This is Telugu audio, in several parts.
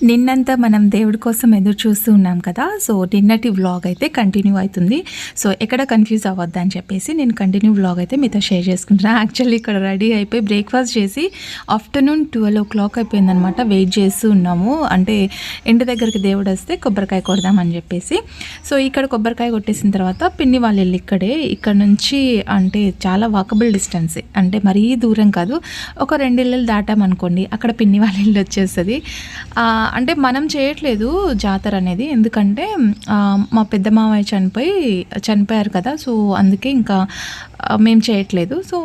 నిన్నంతా మనం దేవుడి కోసం ఎదురు చూస్తూ ఉన్నాం కదా. సో నిన్నటి వ్లాగ్ అయితే కంటిన్యూ అవుతుంది. సో ఎక్కడ కన్ఫ్యూజ్ అవ్వద్దని చెప్పేసి నేను కంటిన్యూ వ్లాగ్ అయితే మీతో షేర్ చేసుకుంటున్నాను. యాక్చువల్లీ ఇక్కడ రెడీ అయిపోయి బ్రేక్ఫాస్ట్ చేసి ఆఫ్టర్నూన్ 12 అయిపోయిందనమాట. వెయిట్ చేస్తూ ఉన్నాము. అంటే ఇంటి దగ్గరికి దేవుడు వస్తే కొబ్బరికాయ కొడదామని చెప్పేసి. సో ఇక్కడ కొబ్బరికాయ కొట్టేసిన తర్వాత పిన్ని వాళ్ళ ఇల్లు ఇక్కడే. ఇక్కడ నుంచి అంటే చాలా వాకబుల్ డిస్టెన్సే, అంటే మరీ దూరం కాదు. ఒక 2 ఇళ్ళు దాటామనుకోండి అక్కడ పిన్ని వాళ్ళ ఇల్లు వచ్చేస్తుంది. అంటే మనం చేయట్లేదు జాతర అనేది, ఎందుకంటే మా పెద్ద మామయ్య చనిపోయారు కదా. సో అందుకే ఇంకా మేము చేయట్లేదు. సో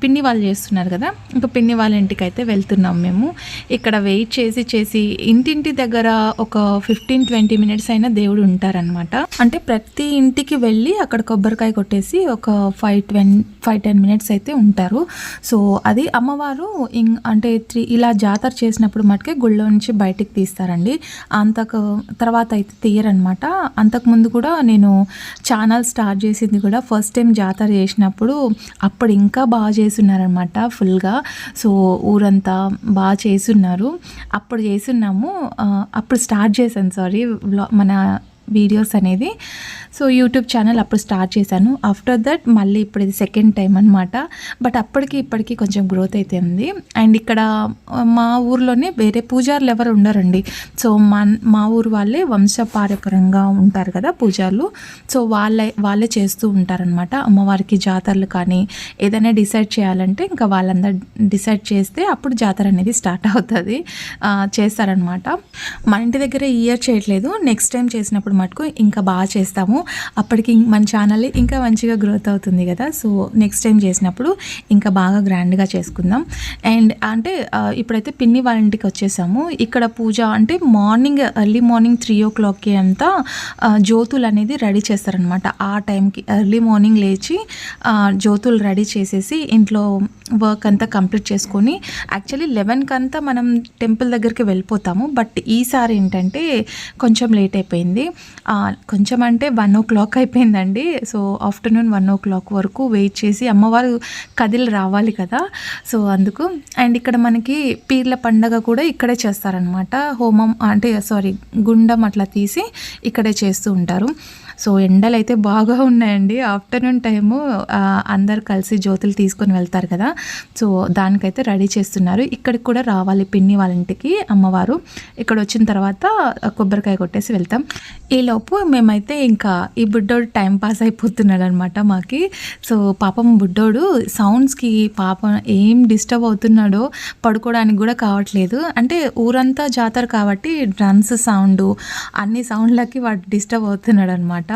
పిన్ని వాళ్ళు చేస్తున్నారు కదా, ఇంకా పిన్ని వాళ్ళ ఇంటికి అయితే వెళ్తున్నాం మేము. ఇక్కడ వెయిట్ చేసి ఇంటింటి దగ్గర ఒక 15-20 మినిట్స్ అయినా దేవుడు ఉంటారనమాట. అంటే ప్రతి ఇంటికి వెళ్ళి అక్కడ కొబ్బరికాయ కొట్టేసి ఒక 5-10 మినిట్స్ అయితే ఉంటారు. సో అది అమ్మవారు అంటే ఇలా జాతర చేసినప్పుడు మటుకే గుళ్ళో నుంచి బయటికి తీస్తారండి. తర్వాత అయితే తీయరనమాట. అంతకుముందు కూడా నేను ఛానల్ స్టార్ట్ చేసింది కూడా ఫస్ట్ టైం జాతర చేసినప్పుడు, అప్పుడు ఇంకా బాగా చేస్తున్నారనమాట ఫుల్గా. సో ఊరంతా బాగా చేస్తున్నారు. అప్పుడు చేస్తున్నాము, అప్పుడు స్టార్ట్ చేశాను మన వీడియోస్ అనేది. సో యూట్యూబ్ ఛానల్ అప్పుడు స్టార్ట్ చేశాను. ఆఫ్టర్ దట్ మళ్ళీ ఇప్పుడు ఇది సెకండ్ టైం అనమాట. బట్ ఇప్పటికీ కొంచెం గ్రోత్ అయితే ఉంది. అండ్ ఇక్కడ మా ఊర్లోనే వేరే పూజారులు ఎవరు ఉండరండి. సో మా ఊరు వాళ్ళే వంశపారపరంగా ఉంటారు కదా పూజారులు. సో వాళ్ళే చేస్తూ ఉంటారనమాట. అమ్మవారికి జాతరలు కానీ ఏదైనా డిసైడ్ చేయాలంటే ఇంకా వాళ్ళందరూ డిసైడ్ చేస్తే అప్పుడు జాతర అనేది స్టార్ట్ అవుతుంది, చేస్తారనమాట. మన ఇంటి దగ్గర ఈ ఇయర్ చేయట్లేదు, నెక్స్ట్ టైం చేసినప్పుడు మటుకు ఇంకా బాగా చేస్తాము. అప్పటికి మన ఛానల్ ఇంకా మంచిగా గ్రోత్ అవుతుంది కదా. సో నెక్స్ట్ టైం చేసినప్పుడు ఇంకా బాగా గ్రాండ్గా చేసుకుందాం. అండ్ అంటే ఇప్పుడైతే పిన్ని వాళ్ళ ఇంటికి వచ్చేసాము. ఇక్కడ పూజ అంటే ఎర్లీ మార్నింగ్ 3 అంతా జ్యోతులు అనేది రెడీ చేస్తారనమాట. ఆ టైంకి ఎర్లీ మార్నింగ్ లేచి జ్యోతులు రెడీ చేసేసి ఇంట్లో వర్క్ అంతా కంప్లీట్ చేసుకొని, యాక్చువల్లీ 11 అంతా మనం టెంపుల్ దగ్గరికి వెళ్ళిపోతాము. బట్ ఈసారి ఏంటంటే కొంచెం లేట్ అయిపోయింది. కొంచెం అంటే 1 అయిపోయిందండి. సో ఆఫ్టర్నూన్ 1 వరకు వెయిట్ చేసి అమ్మవారు కదిలి రావాలి కదా. సో అందుకు. అండ్ ఇక్కడ మనకి పీర్ల పండగ కూడా ఇక్కడే చేస్తారనమాట. హోమం అంటే గుండం అట్లా తీసి ఇక్కడే చేస్తూ ఉంటారు. సో ఎండలు అయితే బాగా ఉన్నాయండి. ఆఫ్టర్నూన్ టైము అందరు కలిసి జ్యోతులు తీసుకొని వెళ్తారు కదా. సో దానికైతే రెడీ చేస్తున్నారు. ఇక్కడికి కూడా రావాలి పిన్ని వాళ్ళ ఇంటికి అమ్మవారు. ఇక్కడ వచ్చిన తర్వాత కొబ్బరికాయ కొట్టేసి వెళ్తాం. ఈలోపు మేమైతే ఇంకా ఈ బుడ్డోడు టైం పాస్ అయిపోతున్నాడు అనమాట మాకి. సో పాపం బుడ్డోడు సౌండ్స్కి పాపం ఏం డిస్టర్బ్ అవుతున్నాడో, పడుకోవడానికి కూడా కావట్లేదు. అంటే ఊరంతా జాతర కాబట్టి డ్రమ్స్ సౌండ్ అన్ని సౌండ్లకి వాడు డిస్టర్బ్ అవుతున్నాడు అనమాట.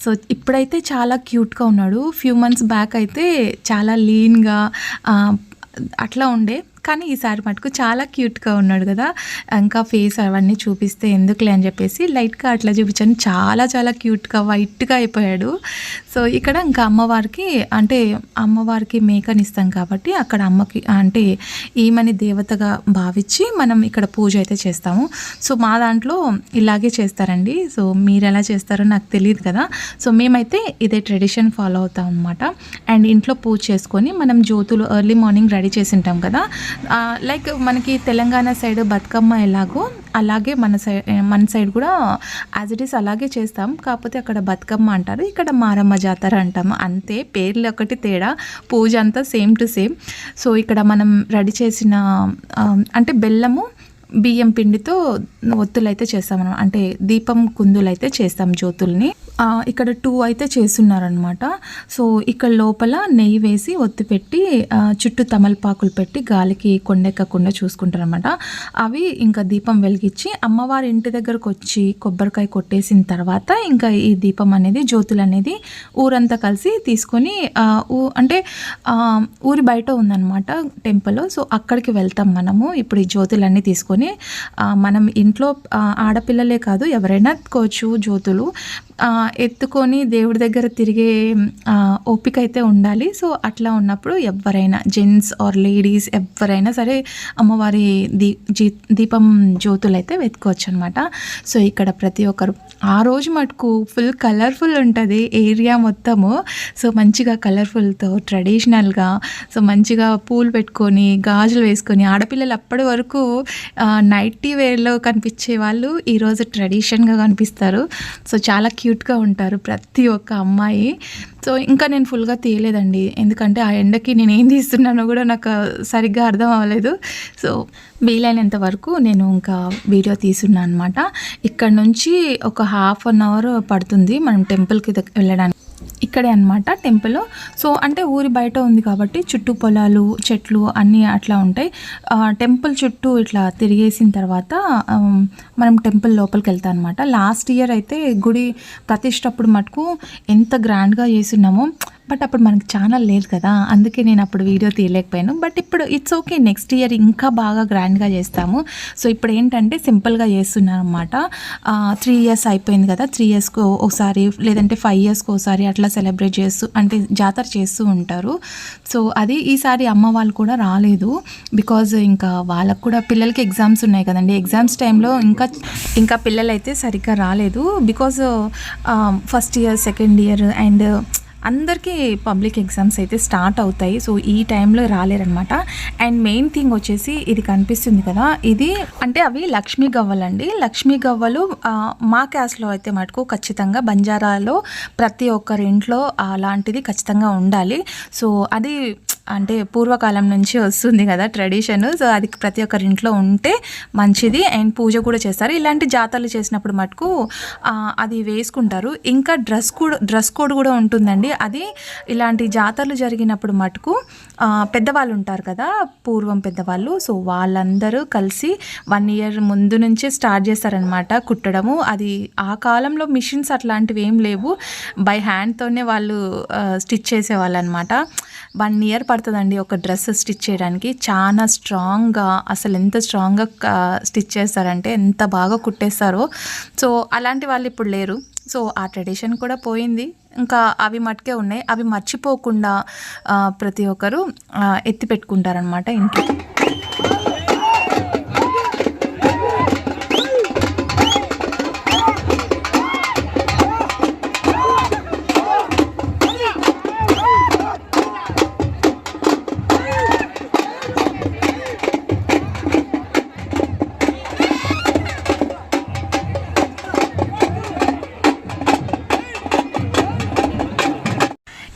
సో ఇప్పుడైతే చాలా క్యూట్గా ఉన్నాడు. ఫ్యూ మంత్స్ బ్యాక్ అయితే చాలా లీన్గా అట్లా ఉండే, కానీ ఈసారి మటుకు చాలా క్యూట్గా ఉన్నాడు కదా. ఇంకా ఫేస్ అవన్నీ చూపిస్తే ఎందుకులే అని చెప్పేసి లైట్గా అట్లా చూపించాను. చాలా క్యూట్గా వైట్గా అయిపోయాడు. సో ఇక్కడ ఇంకా అమ్మవారికి మేకని ఇస్తాం కాబట్టి అక్కడ అమ్మకి అంటే ఈమెని దేవతగా భావించి మనం ఇక్కడ పూజ అయితే చేస్తాము. సో మా దాంట్లో ఇలాగే చేస్తారండి. సో మీరు ఎలా చేస్తారో నాకు తెలియదు కదా. సో మేమైతే ఇదే ట్రెడిషన్ ఫాలో అవుతాం అనమాట. అండ్ ఇంట్లో పూజ చేసుకొని మనం జ్యోతులు ఎర్లీ మార్నింగ్ రెడీ చేసి ఉంటాం కదా. లైక్ మనకి తెలంగాణ సైడ్ బతుకమ్మ ఎలాగో అలాగే మన సైడ్ కూడా యాజ్ ఇట్ ఈస్ అలాగే చేస్తాం. కాకపోతే అక్కడ బతుకమ్మ అంటారు, ఇక్కడ మారమ్మ జాతర అంటాము. అంతే, పేర్లు ఒకటి తేడా, పూజ అంతా సేమ్ టు సేమ్. సో ఇక్కడ మనం రెడీ చేసిన అంటే బెల్లము బియ్యం పిండితో ఒత్తులు అయితే చేస్తామన్నమాట. అంటే దీపం కుందులు అయితే చేస్తాం జ్యోతుల్ని. ఇక్కడ 2 అయితే చేస్తున్నారనమాట. సో ఇక్కడ లోపల నెయ్యి వేసి ఒత్తి పెట్టి చుట్టూ తమలపాకులు పెట్టి గాలికి కొండెక్కకుండా చూసుకుంటారనమాట. అవి ఇంకా దీపం వెలిగించి అమ్మవారి ఇంటి దగ్గరకు వచ్చి కొబ్బరికాయ కొట్టేసిన తర్వాత ఇంకా ఈ దీపం అనేది జ్యోతులు అనేది ఊరంతా కలిసి తీసుకొని అంటే ఊరి బయట ఉందన్నమాట టెంపుల్. సో అక్కడికి వెళ్తాం మనము. ఇప్పుడు ఈ జ్యోతులన్నీ తీసుకొని మనం ఇంట్లో ఆడపిల్లలే కాదు ఎవరైనా ఎత్తుకోవచ్చు జ్యోతులు. ఎత్తుకొని దేవుడి దగ్గర తిరిగే ఓపిక అయితే ఉండాలి. సో అట్లా ఉన్నప్పుడు ఎవరైనా జెంట్స్ ఆర్ లేడీస్ ఎవరైనా సరే అమ్మవారి దీపం జ్యోతులు అయితే వెతుకోవచ్చు అనమాట. సో ఇక్కడ ప్రతి ఒక్కరు ఆ రోజు మటుకు ఫుల్ కలర్ఫుల్ ఉంటుంది ఏరియా మొత్తము. సో మంచిగా కలర్ఫుల్తో ట్రెడిషనల్గా సో మంచిగా పూలు పెట్టుకొని గాజులు వేసుకొని ఆడపిల్లలు అప్పటి వరకు నైటీ వేర్లో కనిపించే వాళ్ళు ఈరోజు ట్రెడిషన్గా కనిపిస్తారు. సో చాలా క్యూట్గా ఉంటారు ప్రతి ఒక్క అమ్మాయి. సో ఇంకా నేను ఫుల్గా తీయలేదండి, ఎందుకంటే ఆ ఎండకి నేను ఏం తీస్తున్నానో కూడా నాకు సరిగ్గా అర్థం అవ్వలేదు. సో వీలైనంత వరకు నేను ఇంకా వీడియో తీసున్నాను అనమాట. ఇక్కడ నుంచి ఒక 1/2 అవర్ పడుతుంది మనం టెంపుల్కి వెళ్ళడానికి. ఇక్కడే అనమాట టెంపుల్. సో అంటే ఊరి బయట ఉంది కాబట్టి చుట్టూ పొలాలు చెట్లు అన్నీ అట్లా ఉంటాయి. టెంపుల్ చుట్టూ ఇట్లా తిరిగేసిన తర్వాత మనం టెంపుల్ లోపలికి వెళ్తాం అనమాట. లాస్ట్ ఇయర్ అయితే గుడి ప్రతిష్టప్పుడు మటుకు ఎంత గ్రాండ్గా చేస్తున్నామో, బట్ అప్పుడు మనకి ఛానల్ లేదు కదా, అందుకే నేను అప్పుడు వీడియో తీయలేకపోయాను. బట్ ఇప్పుడు ఇట్స్ ఓకే, నెక్స్ట్ ఇయర్ ఇంకా బాగా గ్రాండ్గా చేస్తాము. సో ఇప్పుడు ఏంటంటే సింపుల్గా చేస్తున్నాను అనమాట. 3 years అయిపోయింది కదా, 3 yearsకి ఒకసారి లేదంటే 5 yearsకి ఒకసారి అట్లా సెలబ్రేట్ చేస్తూ అంటే జాతర చేస్తూ ఉంటారు. సో అది ఈసారి అమ్మ వాళ్ళు కూడా రాలేదు, బికాజ్ ఇంకా వాళ్ళకు కూడా పిల్లలకి ఎగ్జామ్స్ ఉన్నాయి కదండి. ఎగ్జామ్స్ టైంలో ఇంకా పిల్లలు అయితే సరిగ్గా రాలేదు, because first year second year and అందరికీ పబ్లిక్ ఎగ్జామ్స్ అయితే స్టార్ట్ అవుతాయి. సో ఈ టైంలో రాలేరనమాట. అండ్ మెయిన్ థింగ్ వచ్చేసి ఇది కనిపిస్తుంది కదా, ఇది అంటే అవి లక్ష్మీ గవ్వలండి. లక్ష్మీ గవ్వలు మా క్యాస్ట్లో అయితే మటుకు ఖచ్చితంగా బంజారాలో ప్రతి ఒక్కరి ఇంట్లో అలాంటిది ఖచ్చితంగా ఉండాలి. సో అది అంటే పూర్వకాలం నుంచి వస్తుంది కదా ట్రెడిషన్. సో అది ప్రతి ఒక్కరి ఇంట్లో ఉంటే మంచిది. అండ్ పూజ కూడా చేస్తారు. ఇలాంటి జాతరలు చేసినప్పుడు మటుకు అది వేసుకుంటారు. ఇంకా డ్రెస్ కోడ్ కూడా ఉంటుందండి. అది ఇలాంటి జాతరలు జరిగినప్పుడు మటుకు పెద్దవాళ్ళు ఉంటారు కదా, పూర్వం పెద్దవాళ్ళు, సో వాళ్ళందరూ కలిసి 1 year ముందు నుంచే స్టార్ట్ చేస్తారనమాట కుట్టడము. అది ఆ కాలంలో మిషన్స్ అట్లాంటివి ఏం లేవు, బై హ్యాండ్తోనే వాళ్ళు స్టిచ్ చేసేవాళ్ళు అనమాట. 1 year పడుతుందండి ఒక డ్రెస్ స్టిచ్ చేయడానికి. చాలా స్ట్రాంగ్గా, అసలు ఎంత స్ట్రాంగ్గా స్టిచ్ చేస్తారంటే ఎంత బాగా కుట్టేస్తారో. సో అలాంటి వాళ్ళు ఇప్పుడు లేరు. సో ఆ ట్రెడిషన్ కూడా పోయింది. ఇంకా అవి మట్టుకే ఉన్నాయి. అవి మర్చిపోకుండా ప్రతి ఒక్కరు ఎత్తి పెట్టుకుంటారనమాట ఇంట్లో.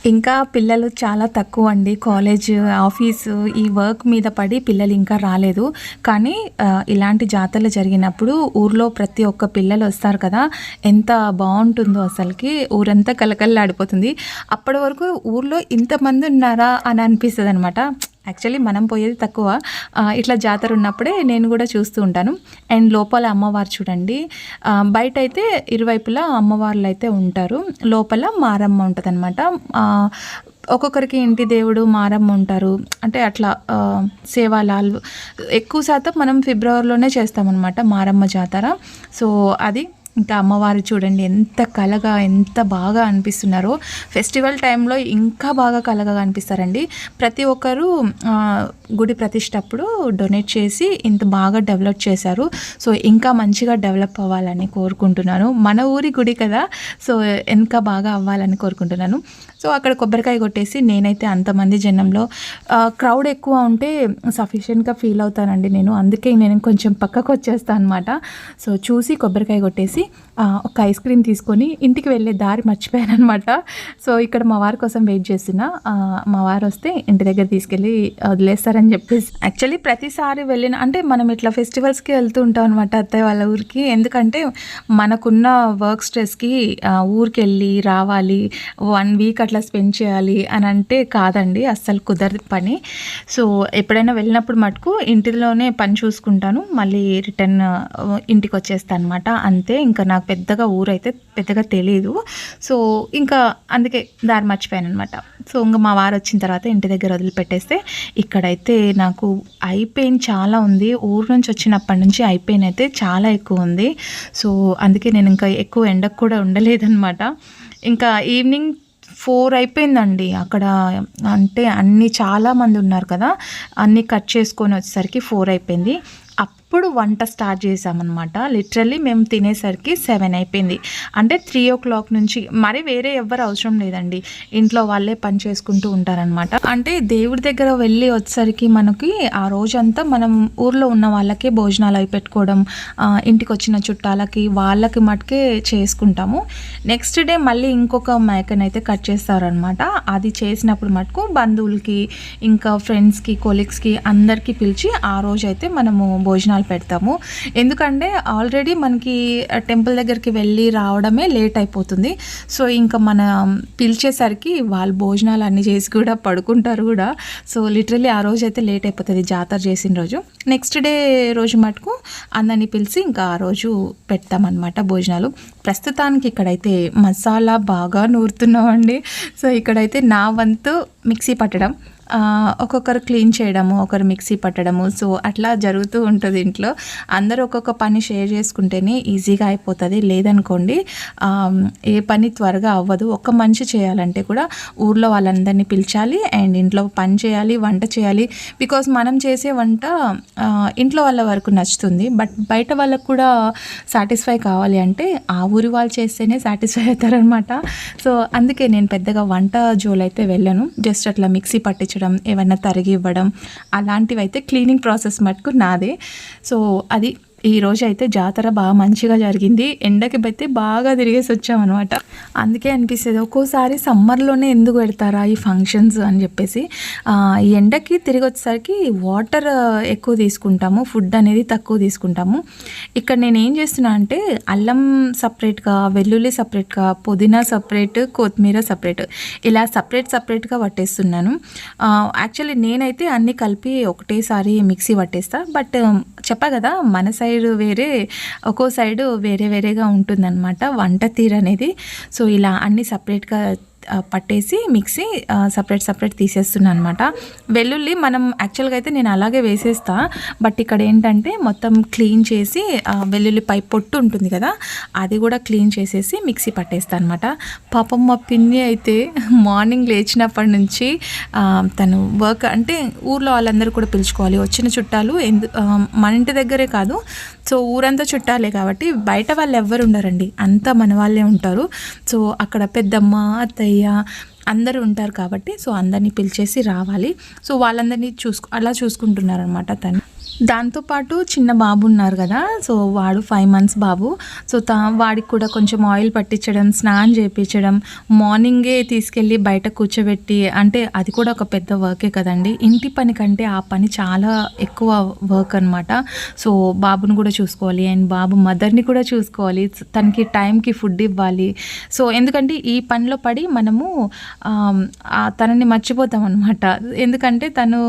ఇంకా పిల్లలు చాలా తక్కువ అండి. కాలేజ్ ఆఫీసు ఈ వర్క్ మీద పడి పిల్లలు ఇంకా రాలేదు. కానీ ఇలాంటి జాతరలు జరిగినప్పుడు ఊర్లో ప్రతి ఒక్క పిల్లలు వస్తారు కదా, ఎంత బాగుంటుందో అసలుకి. ఊరంతా కలకల్లాడిపోతుంది. అప్పటి వరకు ఊర్లో ఇంతమంది ఉన్నారా అని అనిపిస్తుంది అనమాట. యాక్చువల్లీ మనం పోయేది తక్కువ, ఇట్లా జాతర ఉన్నప్పుడే నేను కూడా చూస్తూ ఉంటాను. అండ్ లోపల అమ్మవారు చూడండి, బయట అయితే ఇరువైపులా అమ్మవార్లు అయితే ఉంటారు, లోపల మారమ్మ ఉంటుంది అనమాట. ఒక్కొక్కరికి ఇంటి దేవుడు మారమ్మ ఉంటారు. అంటే అట్లా సేవాలాలు ఎక్కువ శాతం మనం ఫిబ్రవరిలోనే చేస్తామన్నమాట మారమ్మ జాతర. సో అది ఇంకా అమ్మవారు చూడండి ఎంత కలగా ఎంత బాగా అనిపిస్తున్నారో. ఫెస్టివల్ టైంలో ఇంకా బాగా కలగా అనిపిస్తారండి. ప్రతి ఒక్కరు గుడి ప్రతిష్టప్పుడు డొనేట్ చేసి ఇంత బాగా డెవలప్ చేశారు. సో ఇంకా మంచిగా డెవలప్ అవ్వాలని కోరుకుంటున్నాను. మన ఊరి గుడి కదా, సో ఇంకా బాగా అవ్వాలని కోరుకుంటున్నాను. సో అక్కడ కొబ్బరికాయ కొట్టేసి నేనైతే అంతమంది జనంలో క్రౌడ్ ఎక్కువ ఉంటే సఫిషియెంట్గా ఫీల్ అవుతానండి నేను, అందుకే నేను కొంచెం పక్కకు వచ్చేస్తాను అనమాట. సో చూసి కొబ్బరికాయ కొట్టేసి ఒక ఐస్ క్రీమ్ తీసుకొని ఇంటికి వెళ్ళే దారి మర్చిపోయాను అనమాట. సో ఇక్కడ మా వారి కోసం వెయిట్ చేస్తున్నా. మా వారు వస్తే ఇంటి దగ్గర తీసుకెళ్ళి వదిలేస్తారని చెప్పేసి. యాక్చువల్లీ ప్రతిసారి వెళ్ళిన అంటే మనం ఇట్లా ఫెస్టివల్స్కి వెళ్తూ ఉంటాం అనమాట అత్తయ్య వాళ్ళ ఊరికి. ఎందుకంటే మనకున్న వర్క్ స్ట్రెస్కి ఊరికి వెళ్ళి రావాలి, 1 week అట్లా స్పెండ్ చేయాలి అని అంటే కాదండి, అస్సలు కుదరదు పని. సో ఎప్పుడైనా వెళ్ళినప్పుడు మటుకు ఇంటిలోనే పని చూసుకుంటాను, మళ్ళీ రిటర్న్ ఇంటికి వచ్చేస్తాను అనమాట. అంతే, ఇంకా నాకు పెద్దగా ఊరైతే పెద్దగా తెలీదు. సో ఇంకా అందుకే దారి మర్చిపోయాననమాట. సో ఇంక మా వారు వచ్చిన తర్వాత ఇంటి దగ్గర వదిలిపెట్టేస్తే ఇక్కడైతే నాకు ఐ పెయిన్ చాలా ఉంది. ఊరు నుంచి వచ్చినప్పటి నుంచి ఐ పెయిన్ అయితే చాలా ఎక్కువ ఉంది. సో అందుకే నేను ఇంకా ఎక్కువ ఎండకు కూడా ఉండలేదన్నమాట. ఇంకా ఈవినింగ్ 4 అయిపోయిందండి అక్కడ. అంటే చాలామంది ఉన్నారు కదా, అన్నీ కట్ చేసుకొని వచ్చేసరికి 4 అయిపోయింది. అప్పుడు వంట స్టార్ట్ చేసామన్నమాట. లిటరల్లీ మేము తినేసరికి 7 అయిపోయింది. అంటే 3 నుంచి మరి వేరే ఎవ్వరు అవసరం లేదండి, ఇంట్లో వాళ్ళే పని చేసుకుంటూ ఉంటారనమాట. అంటే దేవుడి దగ్గర వెళ్ళి వచ్చేసరికి మనకి ఆ రోజంతా మనం ఊర్లో ఉన్న వాళ్ళకే భోజనాలు అవి పెట్టుకోవడం, ఇంటికి వచ్చిన చుట్టాలకి వాళ్ళకి మటుకే చేసుకుంటాము. నెక్స్ట్ డే మళ్ళీ ఇంకొక మేకనైతే కట్ చేస్తారనమాట. అది చేసినప్పుడు మటుకు బంధువులకి ఇంకా ఫ్రెండ్స్కి కొలీగ్స్కి అందరికీ పిలిచి ఆ రోజు అయితే మనము భోజనాలు పెడతాము. ఎందుకంటే ఆల్రెడీ మనకి టెంపుల్ దగ్గరికి వెళ్ళి రావడమే లేట్ అయిపోతుంది. సో ఇంకా మన పిలిచేసరికి వాళ్ళు భోజనాలు అన్నీ చేసి కూడా పడుకుంటారు కూడా. సో లిటరల్లీ ఆ రోజు అయితే లేట్ అయిపోతుంది జాతర చేసిన రోజు. నెక్స్ట్ డే రోజు మటుకు అందరినీ పిలిచి ఇంకా ఆ రోజు పెడతామన్నమాట భోజనాలు. ప్రస్తుతానికి ఇక్కడైతే మసాలా బాగా నూరుతున్నామండి. సో ఇక్కడైతే నా వంతు మిక్సీ పట్టడం, ఒక్కొక్కరు క్లీన్ చేయడము, ఒకరు మిక్సీ పట్టడము. సో అట్లా జరుగుతూ ఉంటుంది ఇంట్లో. అందరూ ఒక్కొక్క పని షేర్ చేసుకుంటేనే ఈజీగా అయిపోతుంది. లేదనుకోండి ఏ పని త్వరగా అవ్వదు. ఒక్క మనిషి చేయాలంటే కూడా ఊర్లో వాళ్ళందరినీ పిలిచాలి అండ్ ఇంట్లో పని చేయాలి, వంట చేయాలి. బికాజ్ మనం చేసే వంట ఇంట్లో వాళ్ళ వరకు నచ్చుతుంది, బట్ బయట వాళ్ళకు కూడా సాటిస్ఫై కావాలి అంటే ఆ ఊరి వాళ్ళు చేస్తేనే సాటిస్ఫై అవుతారనమాట. సో అందుకే నేను పెద్దగా వంట జోలైతే వెళ్ళను. జస్ట్ అట్లా మిక్సీ పట్టించడం, ఏమన్నా తరిగి ఇవ్వడం, అలాంటివి అయితే క్లీనింగ్ ప్రాసెస్ మటుకు నాదే. సో అది ఈరోజు అయితే జాతర బాగా మంచిగా జరిగింది. ఎండకి అయితే బాగా తిరిగేసి వచ్చామన్నమాట. అందుకే అనిపిస్తుంది ఒక్కోసారి సమ్మర్లోనే ఎందుకు పెడతారా ఈ ఫంక్షన్స్ అని చెప్పేసి. ఈ ఎండకి తిరిగి వచ్చేసరికి వాటర్ ఎక్కువ తీసుకుంటాము, ఫుడ్ అనేది తక్కువ తీసుకుంటాము. ఇక్కడ నేను ఏం చేస్తున్నా అంటే అల్లం సపరేట్గా, వెల్లుల్లి సపరేట్గా, పుదీనా సపరేట్, కొత్తిమీర సపరేట్, ఇలా సపరేట్గా పట్టేస్తున్నాను. యాక్చువల్లీ నేనైతే అన్నీ కలిపి ఒకటేసారి మిక్సీ పట్టేస్తా. బట్ చెప్పా కదా మన సైడ్ వేరే, ఒక్కో సైడు వేరేగా ఉంటుందన్నమాట వంట తీరు అనేది. సో ఇలా అన్నీ సపరేట్గా పట్టేసి మిక్సీ సపరేట్ తీసేస్తున్నాను అనమాట. వెల్లుల్లి మనం యాక్చువల్గా అయితే నేను అలాగే వేసేస్తా, బట్ ఇక్కడ ఏంటంటే మొత్తం క్లీన్ చేసి వెల్లుల్లి పై పొట్టు ఉంటుంది కదా, అది కూడా క్లీన్ చేసేసి మిక్సీ పట్టేస్తాను అనమాట. పాపం మా పిన్ని అయితే మార్నింగ్ లేచినప్పటి నుంచి తను వర్క్ అంటే ఊర్లో వాళ్ళందరూ కూడా పిలుచుకోవాలి, వచ్చిన చుట్టాలు మన ఇంటి దగ్గరే కాదు, సో ఊరంతా చుట్టాలే కాబట్టి బయట వాళ్ళు ఎవ్వరు ఉండరండి, అంతా మన వాళ్ళే ఉంటారు. సో అక్కడ పెద్దమ్మ, అత్తయ్య అందరూ ఉంటారు కాబట్టి సో అందరినీ పిలిచేసి రావాలి. సో వాళ్ళందరినీ అలా చూసుకుంటున్నారనమాట తను. దాంతోపాటు చిన్న బాబు ఉన్నారు కదా, సో వాడు 5 months బాబు. సో వాడికి కూడా కొంచెం ఆయిల్ పట్టించడం, స్నానం చేయించడం, మార్నింగే తీసుకెళ్ళి బయట కూర్చోబెట్టి, అంటే అది కూడా ఒక పెద్ద వర్కే కదండి. ఇంటి పని కంటే ఆ పని చాలా ఎక్కువ వర్క్ అనమాట. సో బాబుని కూడా చూసుకోవాలి అండ్ బాబు మదర్ని కూడా చూసుకోవాలి, తనకి టైంకి ఫుడ్ ఇవ్వాలి. సో ఎందుకంటే ఈ పనిలో పడి మనము తనని మర్చిపోతాం అనమాట. ఎందుకంటే తను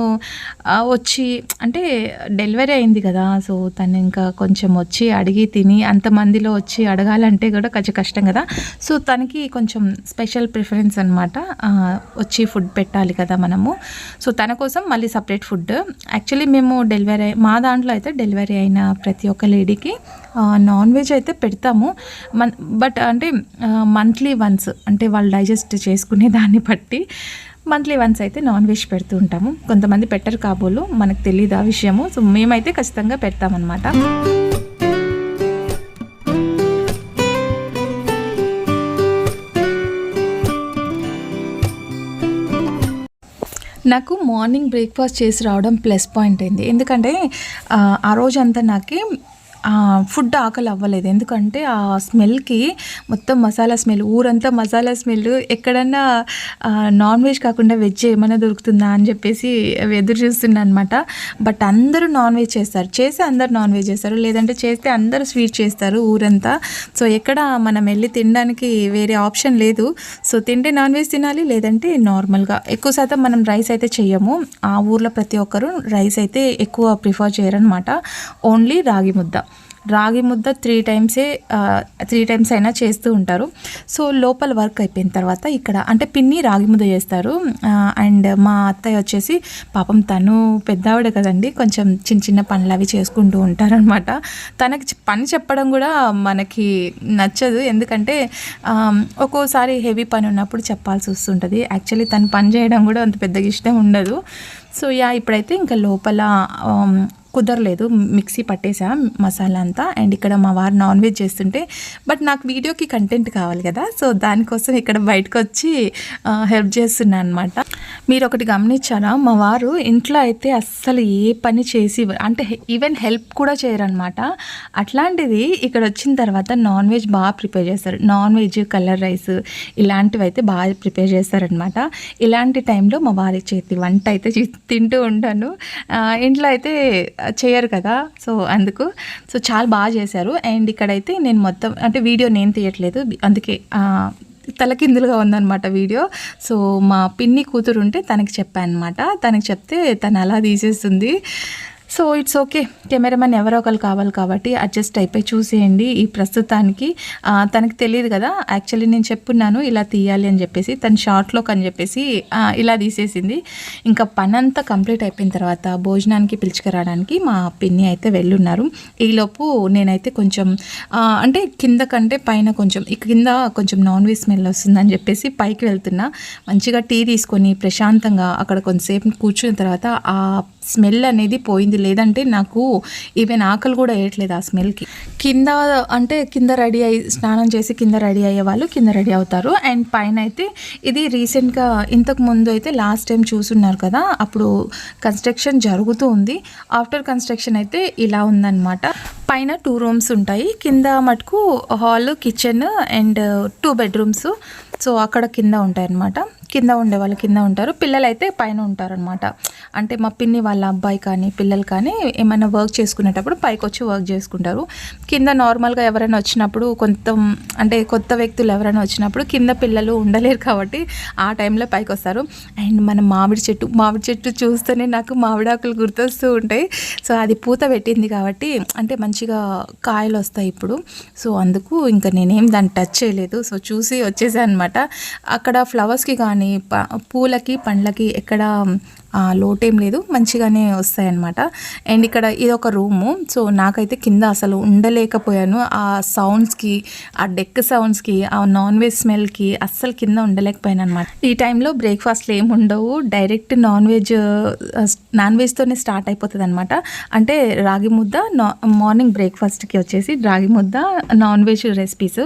వచ్చి అంటే డెలివరీ అయింది కదా, సో తను ఇంకా కొంచెం వచ్చి అడిగి తిని అంతమందిలో వచ్చి అడగాలంటే కూడా కొంచెం కష్టం కదా. సో తనకి కొంచెం స్పెషల్ ప్రిఫరెన్స్ అనమాట, వచ్చి ఫుడ్ పెట్టాలి కదా మనము. సో తన కోసం మళ్ళీ సపరేట్ ఫుడ్. యాక్చువల్లీ మేము మా దాంట్లో అయితే డెలివరీ అయిన ప్రతి ఒక్క లేడీకి నాన్ వెజ్ అయితే పెడతాము. బట్ అంటే మంత్లీ వన్స్, అంటే వాళ్ళు డైజెస్ట్ చేసుకునే దాన్ని బట్టి మంత్లీ వన్స్ అయితే నాన్ వెజ్ పెడుతూ ఉంటాము. కొంతమంది పెట్టరు కాబోలు, మనకు తెలియదు ఆ విషయము. సో మేమైతే ఖచ్చితంగా పెడతామన్నమాట. నాకు మార్నింగ్ బ్రేక్ఫాస్ట్ చేసి రావడం ప్లస్ పాయింట్ అయింది. ఎందుకంటే ఆ రోజంతా నాకు ఫుడ్ ఆకలి అవ్వలేదు. ఎందుకంటే ఆ స్మెల్కి మొత్తం మసాలా స్మెల్, ఊరంతా మసాలా స్మెల్. ఎక్కడన్నా నాన్ వెజ్ కాకుండా వెజ్ ఏమైనా దొరుకుతుందా అని చెప్పేసి ఎదురు చూస్తున్నా అనమాట. బట్ అందరూ నాన్ వెజ్ చేస్తే అందరూ నాన్ వెజ్ చేస్తారు, లేదంటే చేస్తే అందరూ స్వీట్ చేస్తారు ఊరంతా. సో ఎక్కడ మనం వెళ్ళి తినడానికి వేరే ఆప్షన్ లేదు. సో తింటే నాన్ వెజ్ తినాలి, లేదంటే నార్మల్గా. ఎక్కువ శాతం మనం రైస్ అయితే చెయ్యము. ఆ ఊర్లో ప్రతి ఒక్కరు రైస్ అయితే ఎక్కువ ప్రిఫర్ చేయరనమాట, ఓన్లీ రాగి ముద్ద. రాగి ముద్ద 3 టైమ్స్ అయినా చేస్తూ ఉంటారు. సో లోపల వర్క్ అయిపోయిన తర్వాత ఇక్కడ అంటే పిన్ని రాగి ముద్ద చేస్తారు. అండ్ మా అత్తయ్య వచ్చేసి పాపం తను పెద్దావిడ కదండి, కొంచెం చిన్న చిన్న పనులు అవి చేసుకుంటూ ఉంటారనమాట. తనకి పని చెప్పడం కూడా మనకి నచ్చదు, ఎందుకంటే ఒక్కోసారి హెవీ పని ఉన్నప్పుడు చెప్పాల్సి వస్తుంటుంది. యాక్చువల్లీ తను పని చేయడం కూడా అంత పెద్దగా ఇష్టం ఉండదు. సో ఇప్పుడైతే ఇంకా లోపల కుదరలేదు, మిక్సీ పట్టేసా మసాలా అంతా. అండ్ ఇక్కడ మా వారు నాన్ వెజ్ చేస్తుంటే, బట్ నాకు వీడియోకి కంటెంట్ కావాలి కదా, సో దానికోసం ఇక్కడ బయటకు వచ్చి హెల్ప్ చేస్తున్నాను అనమాట. మీరు ఒకటి గమనించారా, మా వారు ఇంట్లో అయితే అస్సలు ఏ పని చేసి అంటే ఈవెన్ హెల్ప్ కూడా చేయరనమాట. అట్లాంటిది ఇక్కడ వచ్చిన తర్వాత నాన్ వెజ్ బాగా ప్రిపేర్ చేస్తారు. నాన్ వెజ్, కలర్ రైస్ ఇలాంటివి అయితే బాగా ప్రిపేర్ చేస్తారనమాట. ఇలాంటి టైంలో మా వారి చేతి వంట అయితే తింటూ ఉంటాను. ఇంట్లో అయితే చేయరు కదా, సో అందుకు చాలా బాగా చేశారు. అండ్ ఇక్కడైతే నేను మొత్తం అంటే వీడియో నేను తీయట్లేదు, అందుకే తలకిందులుగా ఉందన్నమాట వీడియో. సో మా పిన్ని కూతురు ఉంటే తనకి చెప్పాను అనమాట, తనకి చెప్తే తను అలా తీసేస్తుంది. సో ఇట్స్ ఓకే, కెమెరామెన్ ఎవరో ఒకరు కావాలి కాబట్టి అడ్జస్ట్ అయిపోయి చూసేయండి. ఈ ప్రస్తుతానికి తనకు తెలియదు కదా, యాక్చువల్లీ నేను చెప్పున్నాను ఇలా తీయాలి అని చెప్పేసి, తను షార్ట్లోకి అని చెప్పేసి ఇలా తీసేసింది. ఇంకా పని అంతా కంప్లీట్ అయిపోయిన తర్వాత భోజనానికి పిలుచుకురావడానికి మా పిన్ని అయితే వెళ్ళున్నారు. ఈలోపు నేనైతే కొంచెం అంటే కింద కంటే పైన కొంచెం కింద కొంచెం నాన్ వెజ్ స్మెల్ వస్తుందని చెప్పేసి పైకి వెళ్తున్నా. మంచిగా టీ తీసుకొని ప్రశాంతంగా అక్కడ కొంతసేపు కూర్చున్న తర్వాత ఆ స్మెల్ అనేది పోయింది. లేదంటే నాకు ఈవెన్ ఆకలి కూడా వేయట్లేదు ఆ స్మెల్కి. కింద రెడీ అయ్యి స్నానం చేసి కింద రెడీ అయ్యే వాళ్ళు కింద రెడీ అవుతారు. అండ్ పైన అయితే ఇది రీసెంట్గా ఇంతకు ముందు అయితే లాస్ట్ టైం చూసున్నారు కదా, అప్పుడు కన్స్ట్రక్షన్ జరుగుతూ ఉంది. ఆఫ్టర్ కన్స్ట్రక్షన్ అయితే ఇలా ఉందన్నమాట. పైన 2 రూమ్స్ ఉంటాయి, కింద మటుకు hall, kitchen and 2 bedrooms. So అక్కడ కింద ఉంటాయన్నమాట. కింద ఉండే వాళ్ళు కింద ఉంటారు, పిల్లలు అయితే పైన ఉంటారనమాట. అంటే మా పిన్ని వాళ్ళ అబ్బాయి కానీ పిల్లలు కానీ ఏమైనా వర్క్ చేసుకునేటప్పుడు పైకి వచ్చి వర్క్ చేసుకుంటారు. కింద నార్మల్గా ఎవరైనా వచ్చినప్పుడు కొత్త వ్యక్తులు ఎవరైనా వచ్చినప్పుడు కింద పిల్లలు ఉండలేరు కాబట్టి ఆ టైంలో పైకి వస్తారు. అండ్ మన మామిడి చెట్టు చూస్తేనే నాకు మామిడాకులు గుర్తొస్తూ ఉంటాయి. సో అది పూత పెట్టింది కాబట్టి అంటే మంచిగా కాయలు వస్తాయి ఇప్పుడు. సో అందుకు ఇంకా నేనేం దాన్ని టచ్ చేయలేదు. సో చూసి వచ్చేసాను అనమాట. అక్కడ ఫ్లవర్స్కి కానీ పూలకి పండ్లకి ఎక్కడ లోటేం లేదు, మంచిగానే వస్తాయన్నమాట. అండ్ ఇక్కడ ఇది ఒక రూము. సో నాకైతే కింద అసలు ఉండలేకపోయాను. ఆ సౌండ్స్కి, ఆ డెక్ సౌండ్స్కి, ఆ నాన్ వెజ్ స్మెల్కి అస్సలు కింద ఉండలేకపోయాను అనమాట. ఈ టైంలో బ్రేక్ఫాస్ట్లు ఏమి ఉండవు, డైరెక్ట్ నాన్ వెజ్తోనే స్టార్ట్ అయిపోతుంది అనమాట. అంటే రాగి ముద్ద మార్నింగ్ బ్రేక్ఫాస్ట్కి వచ్చేసి రాగి ముద్ద, నాన్ వెజ్ రెసిపీస్.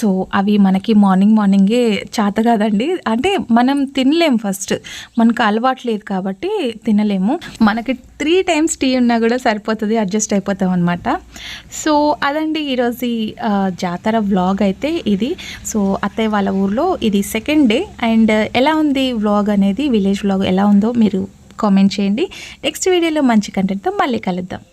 సో అవి మనకి మార్నింగే చేత కాదండి, అంటే మనం తినలేం, ఫస్ట్ మనకు అలవాటు లేదు కాబట్టి తినలేము. మనకి 3 టైమ్స్ టీ ఉన్నా కూడా సరిపోతుంది, అడ్జస్ట్ అయిపోతాం అనమాట. సో అదండి ఈరోజు జాతర వ్లాగ్ అయితే ఇది. సో అత్తయ్య వాళ్ళ ఊర్లో ఇది 2nd డే. అండ్ ఎలా ఉంది వ్లాగ్ అనేది, విలేజ్ వ్లాగ్ ఎలా ఉందో మీరు కామెంట్ చేయండి. నెక్స్ట్ వీడియోలో మంచి కంటెంట్తో మళ్ళీ కలుద్దాం.